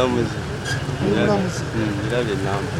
mulamuzi. Ndabye namba.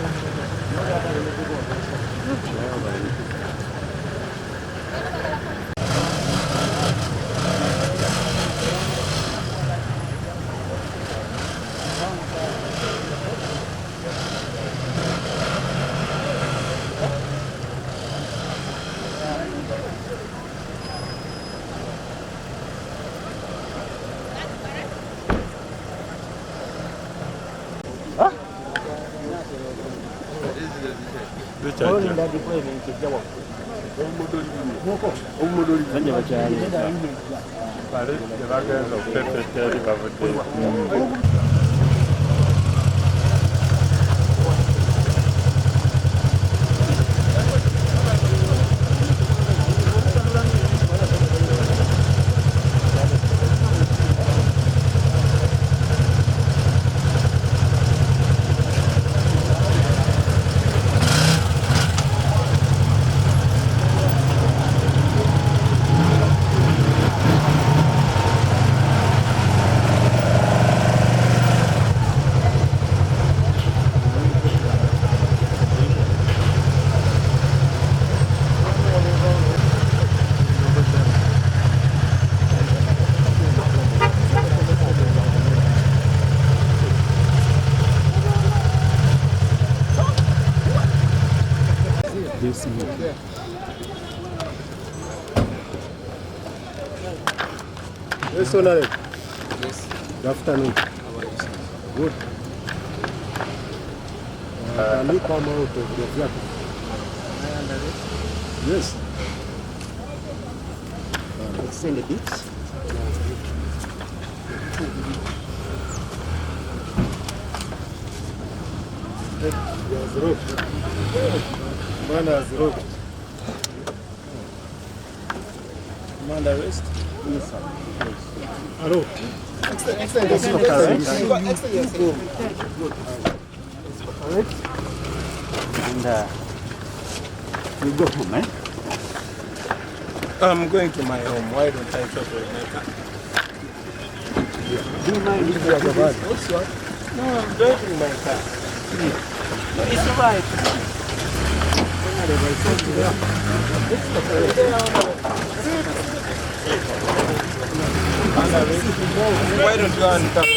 Yes, Honorable. Yes. Good afternoon. How are you, sir? Good. Can you come out of the flat? Am I under arrest? Yes. Extend a bit. Yes, rope. Man has rope. Am I under arrest? Yes, sir. Hello. Extend Yes, And you go home, eh? I'm going to my home. Why don't I talk with my car? Do you mind if you have a bag? No, I'm driving my car. No, it's all right. Why don't you uncuff me?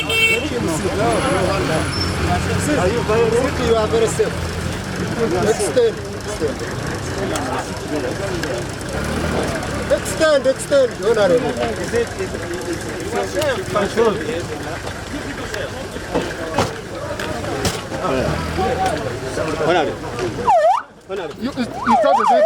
Are you very safe? You are very safe. Extend, Honorable. Honorable. You start the same.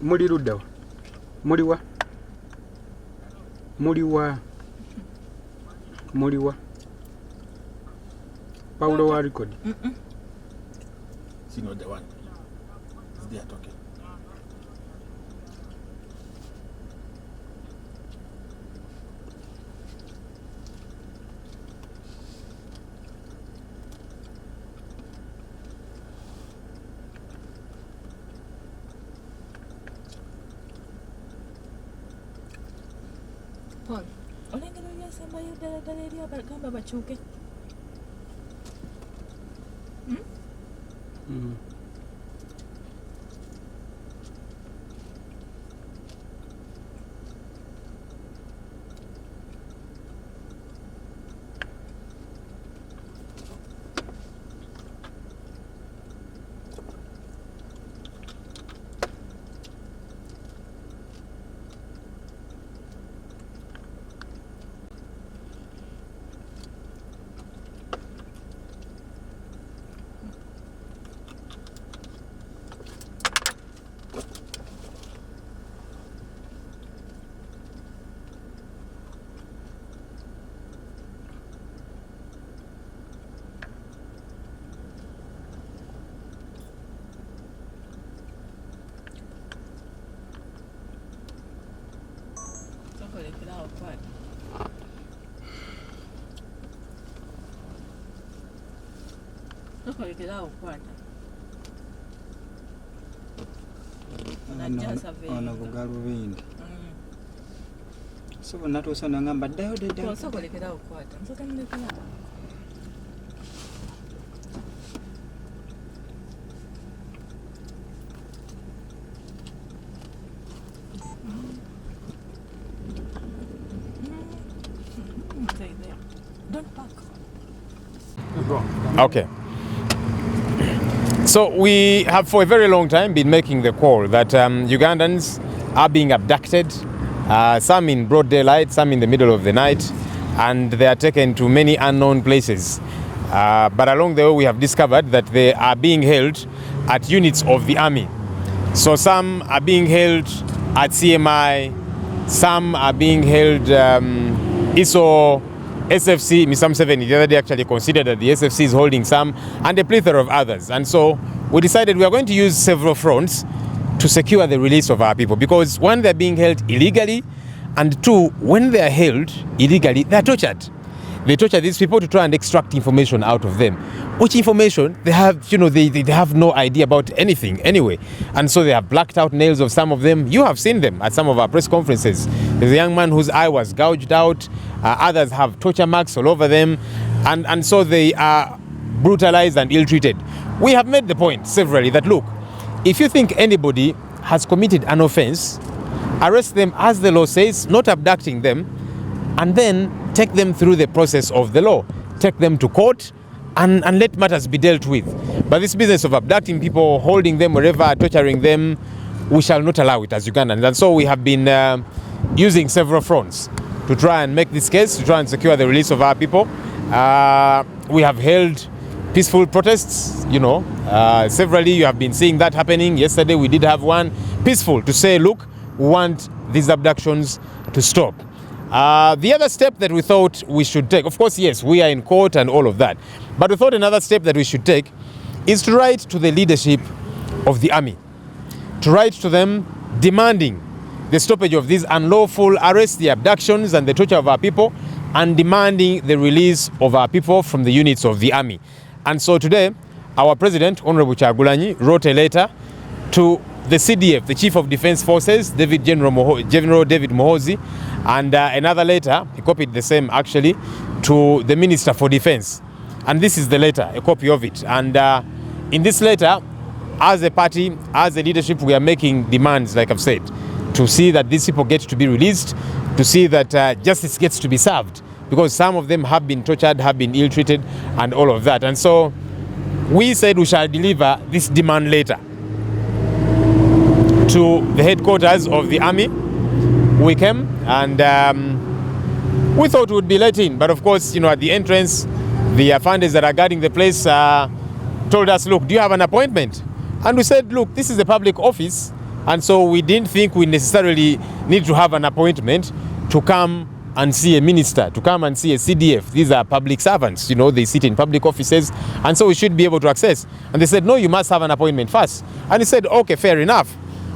Mulirudawa muliwa Paulo wa record. See, not the one. They are talking. Paul, olengera yasembayo ddala eri abagamba bakyuke. Tokolekera okukwata. Ono bugalubindi. So bonna tuusa nangamba ddayo ddayo. Tokolekera okukwata. Nsooka mulekera. Don't back. Okay. So we have for a very long time been making the call that Ugandans are being abducted, some in broad daylight, some in the middle of the night, and they are taken to many unknown places. But along the way we have discovered that they are being held at units of the army. So some are being held at CMI, some are being held ISO, SFC, Mr. Museveni the other day actually considered that the SFC is holding some, and a plethora of others. And so we decided we are going to use several fronts to secure the release of our people, because one, they're being held illegally, and two, when they are held illegally, they're tortured. They torture these people to try and extract information out of them, which information they have, they have no idea about anything anyway. And so they have blacked out nails of some of them. You have seen them at some of our press conferences. There's a young man whose eye was gouged out. Others have torture marks all over them. And so they are brutalized and ill-treated. We have made the point severally that, look, if you think anybody has committed an offense, arrest them as the law says, not abducting them, and then take them through the process of the law. Take them to court and let matters be dealt with. But this business of abducting people, holding them wherever, torturing them, we shall not allow it as Ugandans. And so we have been using several fronts to try and make this case, to try and secure the release of our people. We have held peaceful protests, severally. You have been seeing that happening. Yesterday we did have one peaceful to say, look, we want these abductions to stop. The other step that we thought we should take, of course, yes, we are in court and all of that, but we thought another step that we should take is to write to the leadership of the army, to write to them demanding the stoppage of these unlawful arrests, the abductions and the torture of our people, and demanding the release of our people from the units of the army. And so today, our President, Honorable Kyagulanyi, wrote a letter to the CDF, the Chief of Defense Forces, General David Muhoozi, and another letter, he copied the same actually, to the Minister for Defense. And this is the letter, a copy of it. And in this letter, as a party, as a leadership, we are making demands, like I've said, to see that these people get to be released, to see that justice gets to be served, because some of them have been tortured, have been ill-treated, and all of that. And so we said we shall deliver this demand letter to the headquarters of the army. We came and we thought we would be let in, but of course, at the entrance, the funders that are guarding the place told us, look, do you have an appointment? And we said, look, this is a public office, and so we didn't think we necessarily need to have an appointment to come and see a minister, to come and see a CDF. These are public servants, they sit in public offices, and so we should be able to access. And they said, no, you must have an appointment first. And he said, okay, fair enough.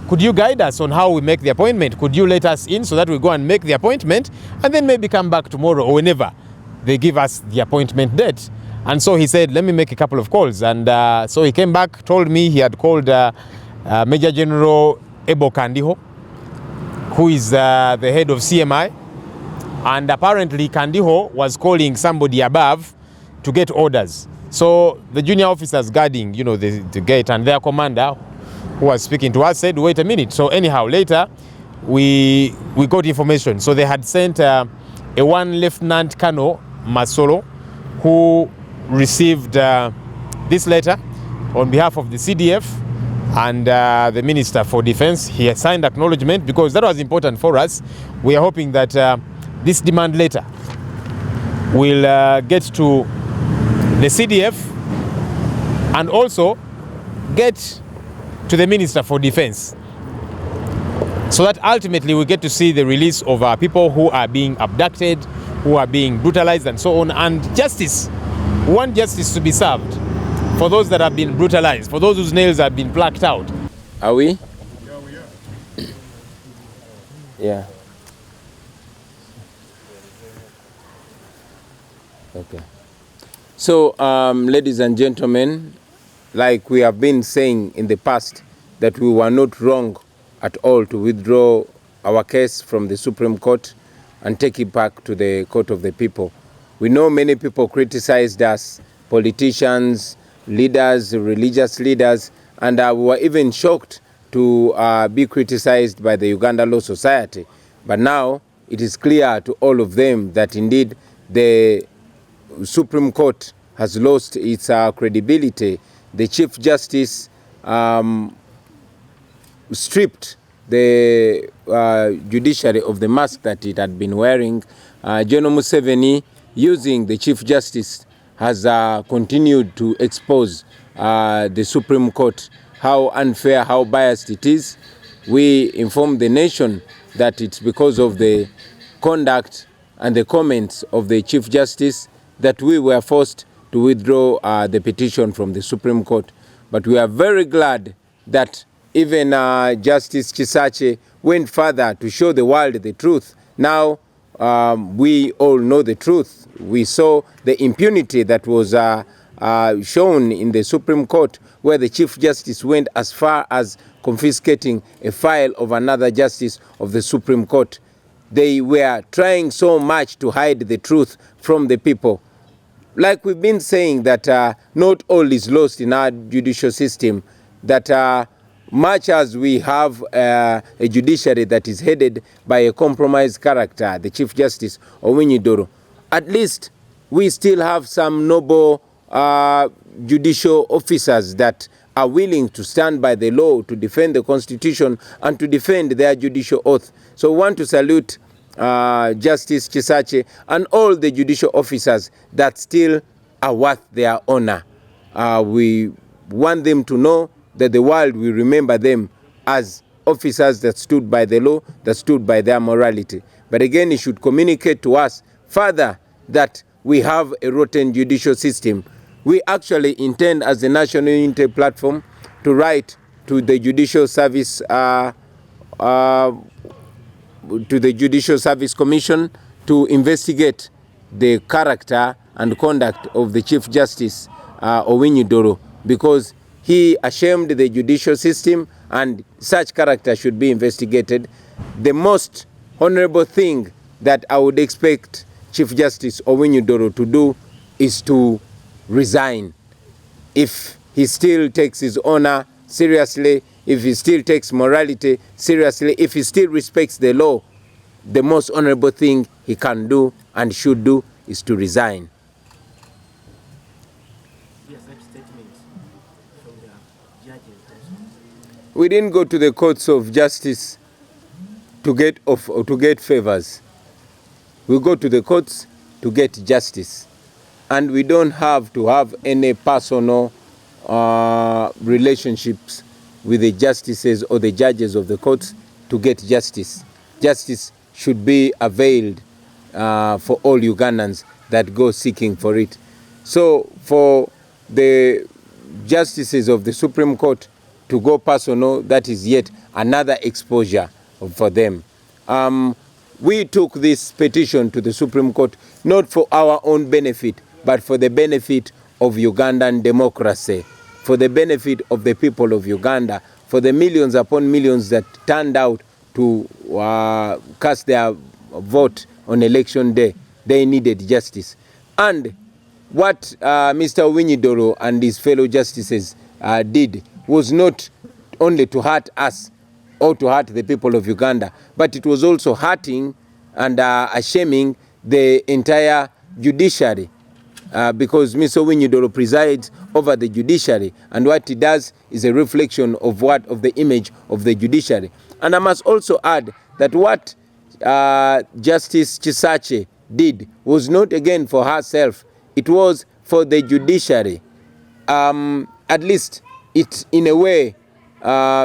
Could you guide us on how we make the appointment? Could you let us in so that we go and make the appointment and then maybe come back tomorrow or whenever they give us the appointment date? And so he said, let me make a couple of calls. And so he came back, told me he had called Major General Ebo Kandiho, who is the head of CMI. And apparently Kandiho was calling somebody above to get orders. So the junior officers guarding, the gate, and their commander, who was speaking to us, said, wait a minute. So anyhow, later we got information. So they had sent a one Lieutenant Colonel Masolo, who received this letter on behalf of the CDF and the Minister for Defense. He had signed acknowledgement because that was important for us. We are hoping that this demand letter will get to the CDF and also get to the Minister for Defense, so that ultimately we get to see the release of our people who are being abducted, who are being brutalized and so on, and justice. We want justice to be served for those that have been brutalized, for those whose nails have been plucked out. Are we? Yeah, we are. Yeah. Okay. So, ladies and gentlemen, like we have been saying in the past, that we were not wrong at all to withdraw our case from the Supreme Court and take it back to the Court of the People. We know many people criticized us, politicians, leaders, religious leaders, and we were even shocked to be criticized by the Uganda Law Society. But now it is clear to all of them that indeed the Supreme Court has lost its credibility. The Chief Justice stripped the judiciary of the mask that it had been wearing. General Museveni, using the Chief Justice, has continued to expose the Supreme Court, how unfair, how biased it is. We inform the nation that it's because of the conduct and the comments of the Chief Justice that we were forced to withdraw the petition from the Supreme Court. But we are very glad that even Justice Chisache went further to show the world the truth. Now we all know the truth. We saw the impunity that was shown in the Supreme Court, where the Chief Justice went as far as confiscating a file of another justice of the Supreme Court. They were trying so much to hide the truth from the people. Like we've been saying, that not all is lost in our judicial system, that much as we have a judiciary that is headed by a compromised character, the Chief Justice Owiny-Doro, at least we still have some noble judicial officers that are willing to stand by the law, to defend the Constitution, and to defend their judicial oath. So we want to salute Justice Chisache and all the judicial officers that still are worth their honor. We want them to know that the world will remember them as officers that stood by the law, that stood by their morality. But again, it should communicate to us further that we have a rotten judicial system. We actually intend, as the National Unity Platform, to write to the Judicial Service Commission to investigate the character and conduct of the Chief Justice Owiny-Doro, because he ashamed the judicial system and such character should be investigated. The most honorable thing that I would expect Chief Justice Owiny-Doro to do is to resign. If he still takes his honor seriously, if he still takes morality seriously, if he still respects the law, the most honorable thing he can do and should do is to resign. We didn't go to the courts of justice to get favors. We go to the courts to get justice. And we don't have to have any personal relationships with the justices or the judges of the courts to get justice. Justice should be availed for all Ugandans that go seeking for it. So for the justices of the Supreme Court to go personal, that is yet another exposure for them. We took this petition to the Supreme Court not for our own benefit, but for the benefit of Ugandan democracy, for the benefit of the people of Uganda, for the millions upon millions that turned out to cast their vote on election day. They needed justice. And what Mr. Owiny-Doro and his fellow justices did was not only to hurt us or to hurt the people of Uganda, but it was also hurting and shaming the entire judiciary, because Mr. Owiny-Doro presides over the judiciary, and what he does is a reflection of the image of the judiciary. And I must also add that what Justice Chisache did was not again for herself, it was for the judiciary. At least it in a way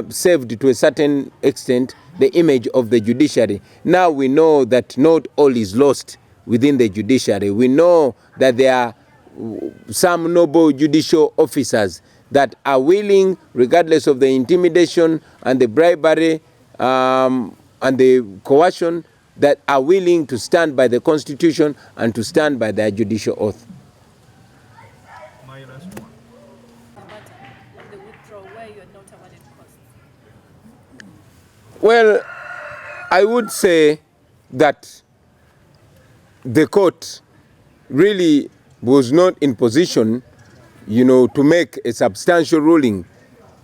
saved to a certain extent the image of the judiciary. Now we know that not all is lost within the judiciary. We know that there are some noble judicial officers that are willing, regardless of the intimidation and the bribery and the coercion, that are willing to stand by the Constitution and to stand by their judicial oath. Well, I would say that the court really was not in position, to make a substantial ruling,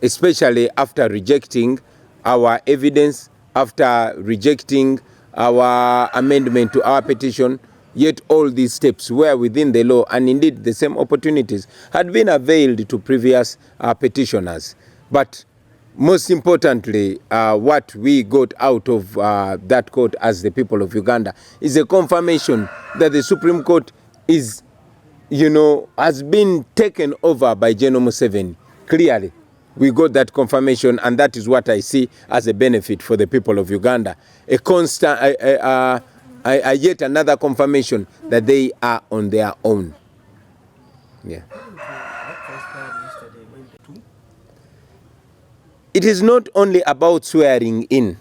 especially after rejecting our evidence, after rejecting our amendment to our petition. Yet all these steps were within the law, and indeed the same opportunities had been availed to previous petitioners. But most importantly, what we got out of that court as the people of Uganda is a confirmation that the Supreme Court is, has been taken over by General Museveni. Clearly, we got that confirmation, and that is what I see as a benefit for the people of Uganda. A constant, yet another confirmation that they are on their own. Yeah. It is not only about swearing in.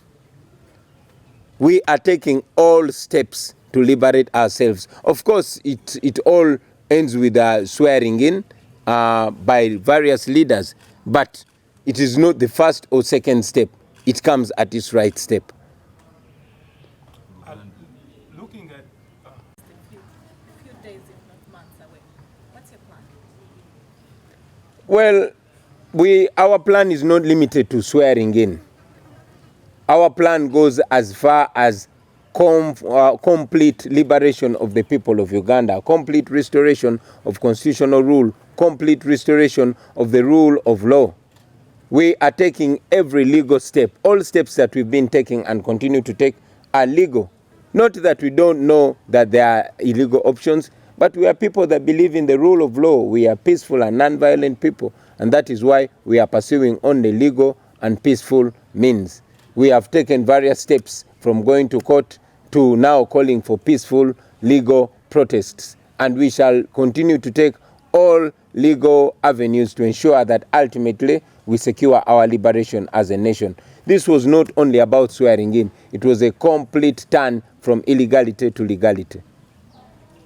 We are taking all steps to liberate ourselves. Of course, it all ends with swearing in by various leaders, but it is not the first or second step. It comes at its right step. Looking at A few days, if not months away. What's your plan? Well, our plan is not limited to swearing in. Our plan goes as far as complete liberation of the people of Uganda, complete restoration of constitutional rule, complete restoration of the rule of law. We are taking every legal step. All steps that we've been taking and continue to take are legal. Not that we don't know that there are illegal options, but we are people that believe in the rule of law. We are peaceful and non-violent people, and that is why we are pursuing only legal and peaceful means. We have taken various steps from going to court to now calling for peaceful legal protests, and we shall continue to take all legal avenues to ensure that ultimately we secure our liberation as a nation. This was not only about swearing in, it was a complete turn from illegality to legality.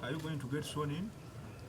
are you going to get sworn in?